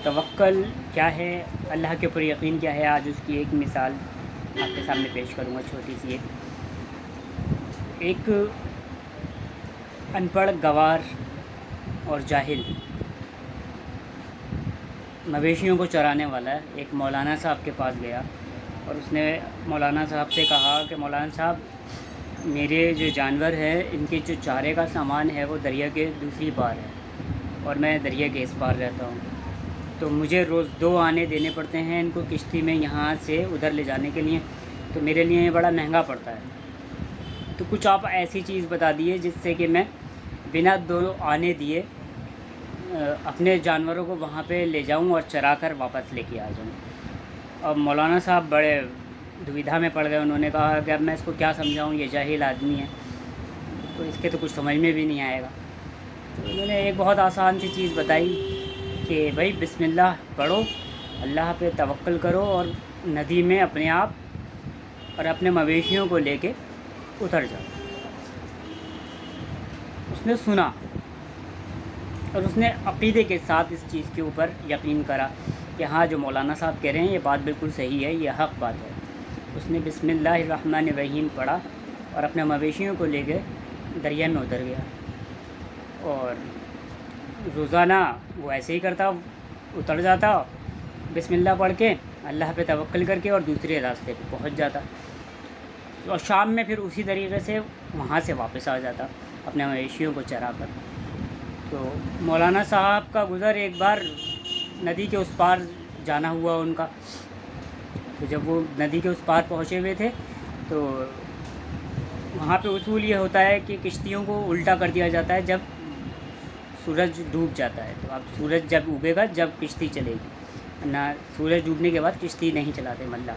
توکل کیا ہے، اللہ کے اوپر یقین کیا ہے، آج اس کی ایک مثال آپ کے سامنے پیش کروں گا، چھوٹی سی ایک ان پڑھ گوار اور جاہل مویشیوں کو چرانے والا ہے، ایک مولانا صاحب کے پاس گیا اور اس نے مولانا صاحب سے کہا کہ مولانا صاحب میرے جو جانور ہیں ان کے جو چارے کا سامان ہے وہ دریا کے دوسری پار ہے اور میں دریا کے اس پار رہتا ہوں، تو مجھے روز 2 آنے دینے پڑتے ہیں ان کو کشتی میں یہاں سے ادھر لے جانے کے لیے، تو میرے لیے یہ بڑا مہنگا پڑتا ہے، تو کچھ آپ ایسی چیز بتا دیے جس سے کہ میں بنا 2 آنے دیے اپنے جانوروں کو وہاں پہ لے جاؤں اور چرا کر واپس لے کے آ جاؤں۔ اب مولانا صاحب بڑے دویدھا میں پڑ گئے، انہوں نے کہا کہ اب میں اس کو کیا سمجھاؤں، یہ جاہل آدمی ہے تو اس کے تو کچھ سمجھ میں بھی نہیں آئے گا، تو انہوں نے ایک بہت آسان سی چیز بتائی کہ بھائی بسم اللہ پڑھو، اللہ پہ توکل کرو اور ندی میں اپنے آپ اور اپنے مویشیوں کو لے کے اتر جاؤ۔ اس نے سنا اور اس نے عقیدے کے ساتھ اس چیز کے اوپر یقین کرا کہ ہاں جو مولانا صاحب کہہ رہے ہیں یہ بات بالکل صحیح ہے، یہ حق بات ہے۔ اس نے بسم اللہ الرحمن الرحیم پڑھا اور اپنے مویشیوں کو لے کے دریا میں اتر گیا، اور روزانہ وہ ایسے ہی کرتا، اتر جاتا بسم اللہ پڑھ کے، اللہ پہ توکل کر کے، اور دوسرے راستے پہ پہنچ جاتا، اور شام میں پھر اسی طریقے سے وہاں سے واپس آ جاتا اپنے مویشیوں کو چرا کر۔ تو مولانا صاحب کا گزر ایک بار ندی کے اس پار جانا ہوا ان کا، تو جب وہ ندی کے اس پار پہنچے ہوئے تھے تو وہاں پہ اصول یہ ہوتا ہے کہ کشتیوں کو الٹا کر دیا جاتا ہے جب سورج ڈوب جاتا ہے، تو اب سورج جب اگے گا جب کشتی چلے گی، نہ سورج ڈوبنے کے بعد کشتی نہیں چلاتے ملا۔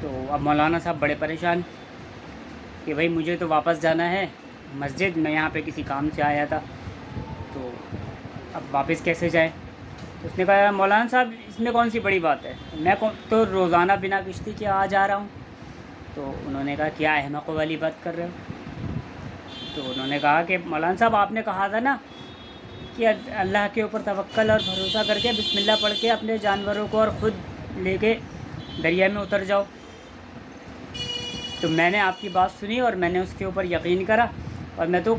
تو اب مولانا صاحب بڑے پریشان کہ بھائی مجھے تو واپس جانا ہے مسجد، میں یہاں پہ کسی کام سے آیا تھا، تو اب واپس کیسے جائیں؟ تو اس نے کہا مولانا صاحب اس میں کون سی بڑی بات ہے، میں تو روزانہ بنا کشتی کے آ جا رہا ہوں۔ تو انہوں نے کہا کیا احمقوں والی بات کر رہے ہو؟ تو انہوں نے کہا کہ مولانا صاحب آپ نے کہا تھا نا کہ اللہ کے اوپر توکل اور بھروسہ کر کے بسم اللہ پڑھ کے اپنے جانوروں کو اور خود لے کے دریا میں اتر جاؤ، تو میں نے آپ کی بات سنی اور میں نے اس کے اوپر یقین کرا، اور میں تو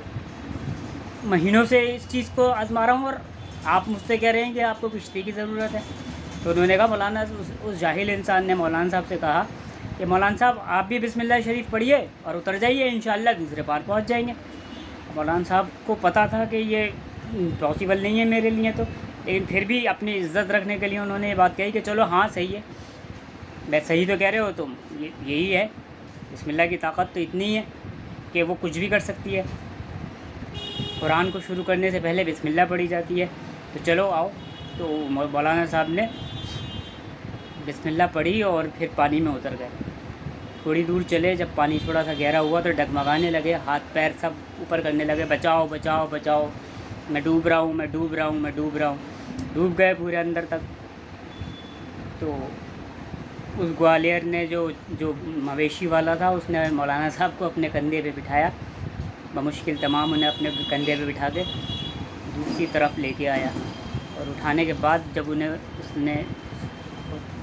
مہینوں سے اس چیز کو آزما رہا ہوں، اور آپ مجھ سے کہہ رہے ہیں کہ آپ کو کشتی کی ضرورت ہے۔ تو انہوں نے کہا مولانا اس جاہل انسان نے مولانا صاحب سے کہا کہ مولانا صاحب آپ بھی بسم اللہ شریف پڑھیے اور اتر جائیے، انشاءاللہ دوسرے پار پہنچ جائیں گے۔ مولانا صاحب کو پتہ تھا کہ یہ پاسبل نہیں ہے میرے لیے، تو لیکن پھر بھی اپنی عزت رکھنے کے لیے انہوں نے یہ بات کہی کہ چلو ہاں صحیح ہے، میں صحیح تو کہہ رہے ہو تم، یہی ہے، بسم اللہ کی طاقت تو اتنی ہے کہ وہ کچھ بھی کر سکتی ہے، قرآن کو شروع کرنے سے پہلے بسم اللہ پڑھی جاتی ہے، تو چلو آؤ۔ تو مولانا صاحب نے بسم اللہ پڑھی اور پھر پانی میں اتر گئے، تھوڑی دور چلے، جب پانی تھوڑا سا گہرا ہوا تو ڈگمگانے لگے، ہاتھ پیر سب اوپر کرنے لگے، بچاؤ بچاؤ بچاؤ، میں ڈوب رہا ہوں میں ڈوب رہا ہوں میں ڈوب رہا ہوں، ڈوب گئے پورے اندر تک۔ تو اس گوالیر نے جو مویشی والا تھا اس نے مولانا صاحب کو اپنے کندھے پہ بٹھایا، بمشکل تمام انہیں اپنے کندھے پہ بٹھا کے دوسری طرف لے کے آیا، اور اٹھانے کے بعد جب انہیں اس نے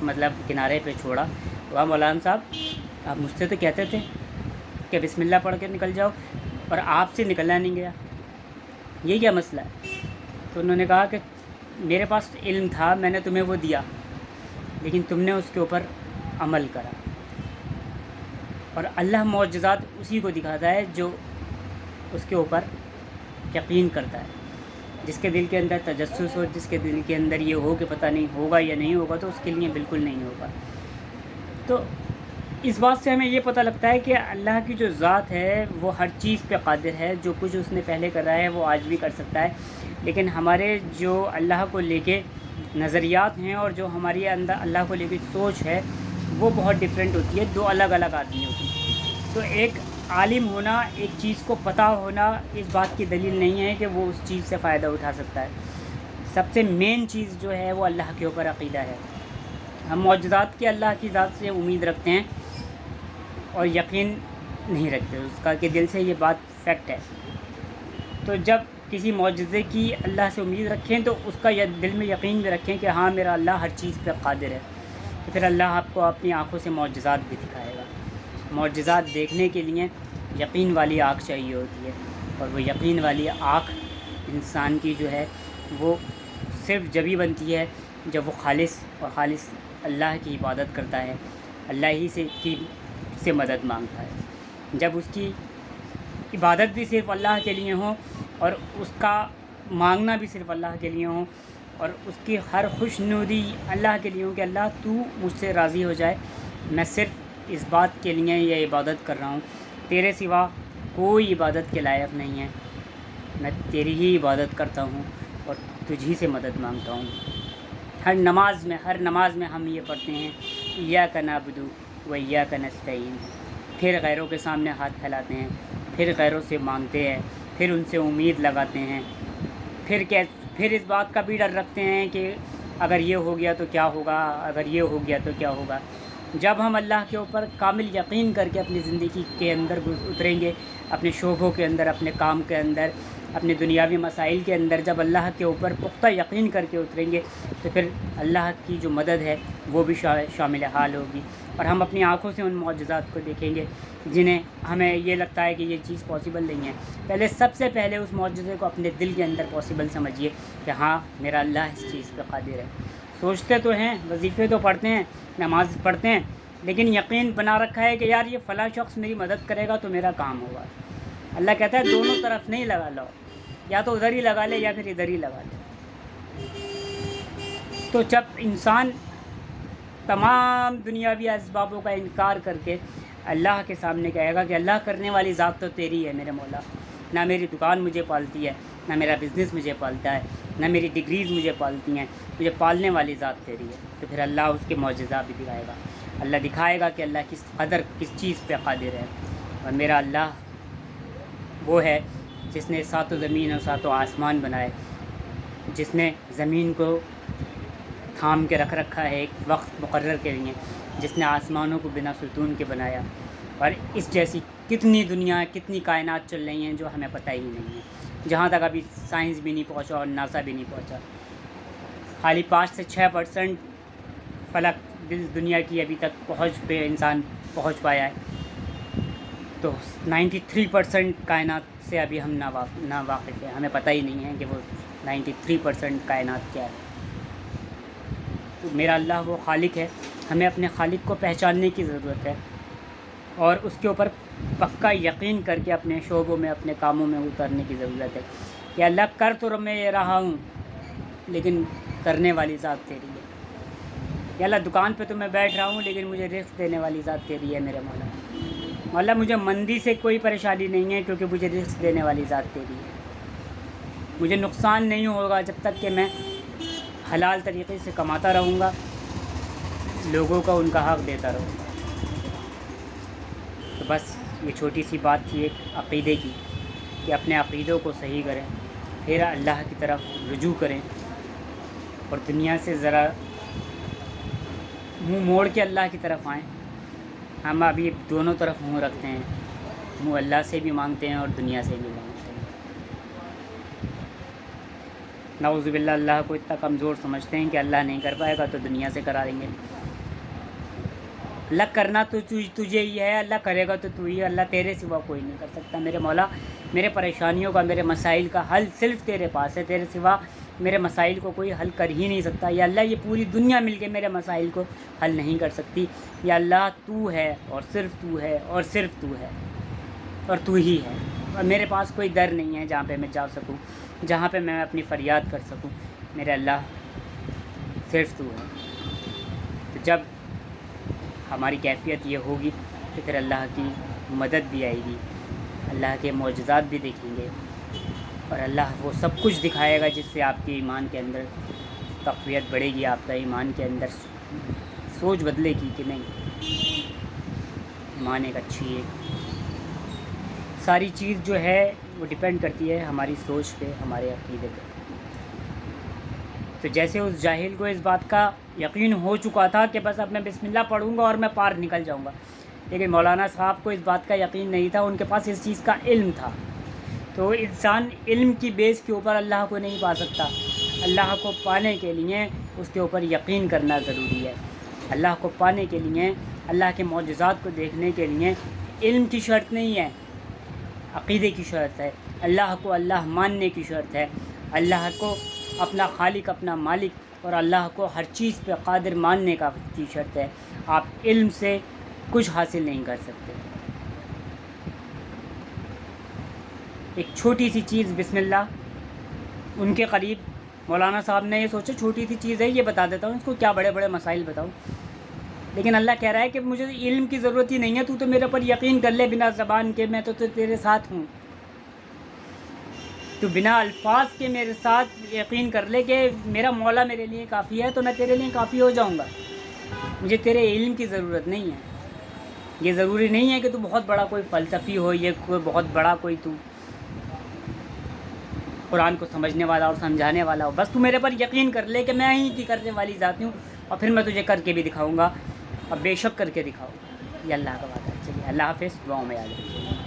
مطلب کنارے پہ چھوڑا، تو مولانا صاحب آپ مجھ سے تو کہتے تھے کہ بسم اللہ پڑھ کے نکل جاؤ، اور آپ سے نکلنا نہیں گیا، یہ کیا مسئلہ ہے؟ تو انہوں نے کہا کہ میرے پاس علم تھا، میں نے تمہیں وہ دیا، لیکن تم نے اس کے اوپر عمل کرا، اور اللہ معجزات اسی کو دکھاتا ہے جو اس کے اوپر یقین کرتا ہے، جس کے دل کے اندر تجسس ہو، جس کے دل کے اندر یہ ہو کہ پتہ نہیں ہوگا یا نہیں ہوگا، تو اس کے لیے بالکل نہیں ہوگا۔ تو اس بات سے ہمیں یہ پتہ لگتا ہے کہ اللہ کی جو ذات ہے وہ ہر چیز پہ قادر ہے، جو کچھ اس نے پہلے کرا ہے وہ آج بھی کر سکتا ہے، لیکن ہمارے جو اللہ کو لے کے نظریات ہیں اور جو ہماری اندر اللہ کو لے کے سوچ ہے وہ بہت ڈفرینٹ ہوتی ہے، 2 الگ الگ آدمی ہوتی ہیں۔ تو ایک عالم ہونا، ایک چیز کو پتہ ہونا اس بات کی دلیل نہیں ہے کہ وہ اس چیز سے فائدہ اٹھا سکتا ہے۔ سب سے مین چیز جو ہے وہ اللہ کے اوپر عقیدہ ہے۔ ہم معجزات کی اللہ کی ذات سے امید رکھتے ہیں اور یقین نہیں رکھتے اس کا کہ دل سے یہ بات فیکٹ ہے۔ تو جب کسی معجزے کی اللہ سے امید رکھیں تو اس کا دل میں یقین بھی رکھیں کہ ہاں میرا اللہ ہر چیز پہ قادر ہے، تو پھر اللہ آپ کو اپنی آنکھوں سے معجزات بھی دکھائے گا۔ معجزات دیکھنے کے لیے یقین والی آنکھ چاہیے ہوتی ہے، اور وہ یقین والی آنکھ انسان کی جو ہے وہ صرف جبھی بنتی ہے جب وہ خالص اللہ کی عبادت کرتا ہے، اللہ ہی سے مدد مانگتا ہے۔ جب اس کی عبادت بھی صرف اللہ کے لیے ہوں اور اس کا مانگنا بھی صرف اللہ کے لیے ہوں، اور اس کی ہر خوش نودی اللہ کے لیے ہوں کہ اللہ تو مجھ سے راضی ہو جائے، میں صرف اس بات کے لیے یہ عبادت کر رہا ہوں، تیرے سوا کوئی عبادت کے لائق نہیں ہے، میں تیری ہی عبادت کرتا ہوں اور تجھی سے مدد مانگتا ہوں۔ ہر نماز میں ہم یہ پڑھتے ہیں ایاک نعبد و ایاک نستعین، پھر غیروں کے سامنے ہاتھ پھیلاتے ہیں، پھر غیروں سے مانگتے ہیں، پھر ان سے امید لگاتے ہیں، پھر اس بات کا بھی ڈر رکھتے ہیں کہ اگر یہ ہو گیا تو کیا ہوگا، اگر یہ ہو گیا تو کیا ہوگا۔ جب ہم اللہ کے اوپر کامل یقین کر کے اپنی زندگی کے اندر اتریں گے، اپنے شعبوں کے اندر، اپنے کام کے اندر، اپنے دنیاوی مسائل کے اندر جب اللہ کے اوپر پختہ یقین کر کے اتریں گے تو پھر اللہ کی جو مدد ہے وہ بھی شامل حال ہوگی، اور ہم اپنی آنکھوں سے ان معجزات کو دیکھیں گے جنہیں ہمیں یہ لگتا ہے کہ یہ چیز پاسبل نہیں ہے۔ سب سے پہلے اس معجزے کو اپنے دل کے اندر پاسبل سمجھیے کہ ہاں میرا اللہ اس چیز پہ قادر ہے۔ سوچتے تو ہیں، وظیفے تو پڑھتے ہیں، نماز پڑھتے ہیں، لیکن یقین بنا رکھا ہے کہ یار یہ فلاں شخص میری مدد کرے گا تو میرا کام ہوگا۔ اللہ کہتا ہے دونوں طرف نہیں لگا لو، یا تو ادھر ہی لگا لے یا پھر ادھر ہی لگا لے۔ تو جب انسان تمام دنیاوی اسبابوں کا انکار کر کے اللہ کے سامنے کہے گا کہ اللہ کرنے والی ذات تو تیری ہے میرے مولا، نہ میری دکان مجھے پالتی ہے، نہ میرا بزنس مجھے پالتا ہے، نہ میری ڈگریز مجھے پالتی ہیں، مجھے پالنے والی ذات تیری ہے، تو پھر اللہ اس کے معجزات بھی دکھائے گا۔ اللہ دکھائے گا کہ اللہ کس چیز پہ قادر ہے، اور میرا اللہ وہ ہے جس نے ساتوں زمین اور ساتوں آسمان بنائے، جس نے زمین کو تھام کے رکھ رکھا ہے ایک وقت مقرر کے لیے، جس نے آسمانوں کو بنا ستون کے بنایا، اور اس جیسی کتنی دنیا کتنی کائنات چل رہی ہیں جو ہمیں پتہ ہی نہیں ہے، جہاں تک ابھی سائنس بھی نہیں پہنچا اور ناسا بھی نہیں پہنچا۔ خالی 5 سے 6% فلک دنیا کی ابھی تک پہنچ پہ انسان پہنچ پایا ہے، تو 93% کائنات سے ابھی ہم نا واقف ہیں، ہمیں پتہ ہی نہیں ہے کہ وہ 93% کائنات کیا ہے۔ تو میرا اللہ وہ خالق ہے، ہمیں اپنے خالق کو پہچاننے کی ضرورت ہے، اور اس کے اوپر پکا یقین کر کے اپنے شعبوں میں اپنے کاموں میں اترنے کی ضرورت ہے کہ اللہ کر تو میں یہ رہا ہوں لیکن کرنے والی ذات تیری ہے، یا اللہ دکان پہ تو میں بیٹھ رہا ہوں لیکن مجھے رزق دینے والی ذات تیری ہے میرے مولا۔ مولا مجھے مندی سے کوئی پریشانی نہیں ہے کیونکہ مجھے رزق دینے والی ذات تیری ہے، مجھے نقصان نہیں ہوگا جب تک کہ میں حلال طریقے سے کماتا رہوں گا، لوگوں کا ان کا حق دیتا رہوں گا۔ تو بس یہ چھوٹی سی بات تھی ایک عقیدے کی، کہ اپنے عقیدوں کو صحیح کریں، پھر اللہ کی طرف رجوع کریں، اور دنیا سے ذرا منہ موڑ کے اللہ کی طرف آئیں۔ ہم ابھی دونوں طرف منہ رکھتے ہیں، منہ اللہ سے بھی مانگتے ہیں اور دنیا سے بھی مانگتے ہیں۔ نعوذ باللہ اللہ کو اتنا کمزور سمجھتے ہیں کہ اللہ نہیں کر پائے گا تو دنیا سے کرا دیں گے۔ اللہ کرنا تو تجھے ہی ہے، اللہ کرے گا تو تو ہی، اللہ تیرے سوا کوئی نہیں کر سکتا میرے مولا۔ میرے پریشانیوں کا، میرے مسائل کا حل صرف تیرے پاس ہے، تیرے سوا میرے مسائل کو کوئی حل کر ہی نہیں سکتا۔ یا اللہ یہ پوری دنیا مل کے میرے مسائل کو حل نہیں کر سکتی، یا اللہ تو ہے اور صرف تو ہے اور صرف تو ہے اور تو ہی ہے، اور میرے پاس کوئی در نہیں ہے جہاں پہ میں جا سکوں، جہاں پہ میں اپنی فریاد کر سکوں، میرے اللہ صرف تو ہے۔ تو جب ہماری کیفیت یہ ہوگی تو پھر اللہ کی مدد بھی آئے گی، اللہ کے معجزات بھی دیکھیں گے، اور اللہ وہ سب کچھ دکھائے گا جس سے آپ کے ایمان کے اندر تقویت بڑھے گی، آپ کا ایمان کے اندر سوچ بدلے گی کہ نہیں ایمان ایک اچھی ہے۔ ساری چیز جو ہے وہ ڈیپینڈ کرتی ہے ہماری سوچ پہ، ہمارے عقیدے پہ۔ تو جیسے اس جاہل کو اس بات کا یقین ہو چکا تھا کہ بس اب میں بسم اللہ پڑھوں گا اور میں پار نکل جاؤں گا، لیکن مولانا صاحب کو اس بات کا یقین نہیں تھا، ان کے پاس اس چیز کا علم تھا تو انسان علم کی بیس کے اوپر اللہ کو نہیں پا سکتا. اللہ کو پانے کے لیے اس کے اوپر یقین کرنا ضروری ہے. اللہ کو پانے کے لیے، اللہ کے معجزات کو دیکھنے کے لیے علم کی شرط نہیں ہے، عقیدے کی شرط ہے. اللہ کو اللہ ماننے کی شرط ہے. اللہ کو اپنا خالق، اپنا مالک اور اللہ کو ہر چیز پہ قادر ماننے کی شرط ہے. آپ علم سے کچھ حاصل نہیں کر سکتے. ایک چھوٹی سی چیز بسم اللہ، ان کے قریب مولانا صاحب نے یہ سوچا چھوٹی سی چیز ہے، یہ بتا دیتا ہوں، اس کو کیا بڑے بڑے مسائل بتاؤں. لیکن اللہ کہہ رہا ہے کہ مجھے علم کی ضرورت ہی نہیں ہے، تو میرے پر یقین کر لے بنا زبان کے، میں تو تیرے ساتھ ہوں. تو بنا الفاظ کے میرے ساتھ یقین کر لے کہ میرا مولا میرے لیے کافی ہے، تو میں تیرے لیے کافی ہو جاؤں گا. مجھے تیرے علم کی ضرورت نہیں ہے. یہ ضروری نہیں ہے کہ تو بہت بڑا کوئی فلسفی ہو، یہ کوئی بہت بڑا کوئی تو قرآن کو سمجھنے والا اور سمجھانے والا ہو. بس تو میرے پر یقین کر لے کہ میں ہی کی کرنے والی ذات ہوں، اور پھر میں تجھے کر کے بھی دکھاؤں گا، اور بے شک کر کے دکھاؤں گا. یہ اللہ کا وعدہ ہے. چلیے اللہ حافظ، دعاؤں میں یاد رکھیے.